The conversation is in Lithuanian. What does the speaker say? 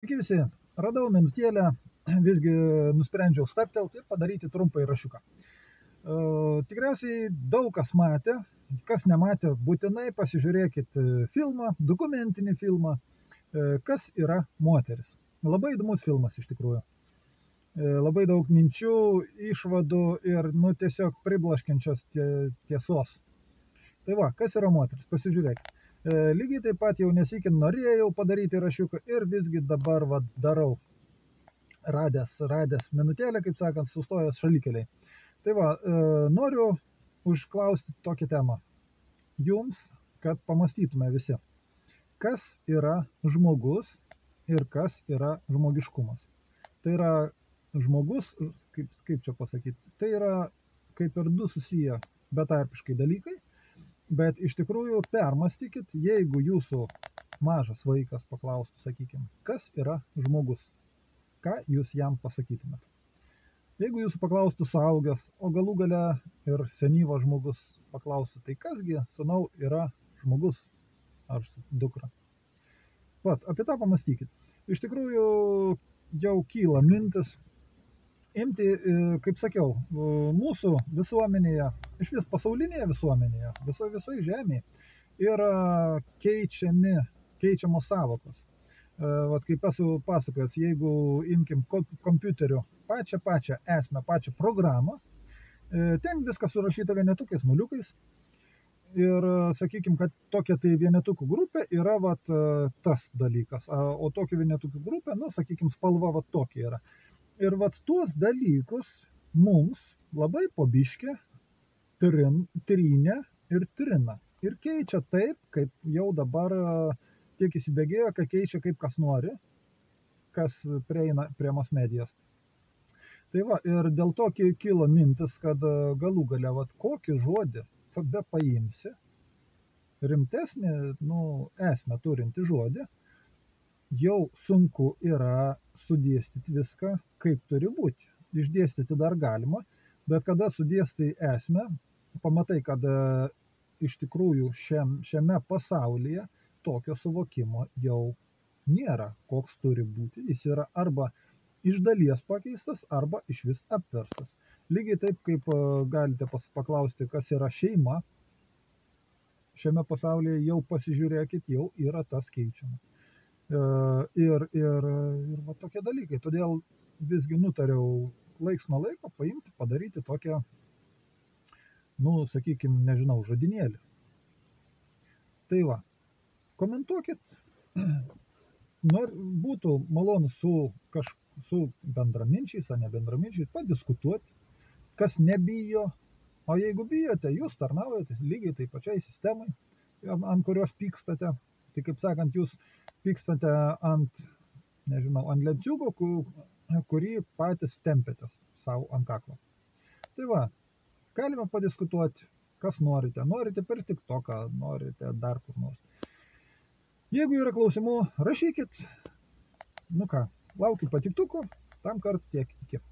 Sveiki visi, radau minutėlę, visgi nusprendžiau stabtelti ir padaryti trumpą įrašiuką. Tikriausiai daug kas matė, kas nematė, būtinai pasižiūrėkit filmą, dokumentinį filmą, kas yra moteris. Labai įdomus filmas iš tikrųjų. Labai daug minčių, išvadų ir tiesiog priblaškiančios tiesos. Tai va, kas yra moteris, pasižiūrėkit. Lygiai taip pat jau nesykin norėjau padaryti įrašiuką ir visgi dabar darau, radęs minutėlę, kaip sakant, sustojęs šalikeliai. Tai va, noriu užklausti tokią temą jums, kad pamąstytume visi, kas yra žmogus ir kas yra žmogiškumas. Tai yra žmogus, kaip čia pasakyti, tai yra kaip ir du susiję betarpiškai dalykai. Bet iš tikrųjų permastykit, jeigu jūsų mažas vaikas paklaustų, sakykime, kas yra žmogus, ką jūs jam pasakytumėt. Jeigu jūsų paklaustų suaugęs, o galų gale ir senyvas žmogus paklaustų, tai kasgi, sūnau, yra žmogus ar dukra. Vat, apie tą pamastykit. Iš tikrųjų jau kyla mintis imti, kaip sakiau, mūsų visuomenėje, iš vis pasaulinėje visuomenėje, visoje žemėje yra keičiamos savokos. Vat kaip esu pasakojęs, jeigu imkim kompiuterio pačią esmę, pačią programą, ten viskas surašyta vienetukais, nuliukais. Ir sakykim, kad tokia tai vienetukų grupė yra vat tas dalykas, o tokia vienetukų grupė, sakykim, spalva vat tokia yra. Ir vat tuos dalykus mums labai po biškį trynė ir trina. Ir keičia taip, kaip jau dabar tiek įsibėgėjo, kad keičia kaip kas nori, kas prieina prie mass medijos. Tai va, ir dėl to kilo mintis, kad galų gale, vat kokį žodį be paimsi, rimtesnį, esmę turinti žodį, jau sunku yra sudėstyti viską, kaip turi būti. Išdėstyti dar galima, bet kada sudėstai esmę, pamatai, kad iš tikrųjų šiame pasaulyje tokio suvokimo jau nėra, koks turi būti. Jis yra arba iš dalies pakeistas, arba iš vis apverstas. Lygiai taip, kaip galite paklausti, kas yra šeima, šiame pasaulyje jau pasižiūrėkit, jau yra tas keičiama. Ir va tokie dalykai. Todėl visgi nutariau laiks nuo laiko paimti, padaryti tokią, sakykim, nežinau, žodinėlį. Tai va, komentuokit, būtų malonu su bendraminčiais, ar ne bendraminčiais, padiskutuoti, kas nebijo, o jeigu bijote, jūs tarnaujate lygiai tai pačiai sistemai, ant kurios pykstate. Tai kaip sakant, jūs pykstate ant lenciūgo, kurį patys tempėtės savo ant kaklo. Tai va, galime padiskutuoti, kas norite. Norite per TikToką, norite dar kur nors. Jeigu yra klausimų, rašykit. Laukiu patiktukų, tam kartą tiek iki.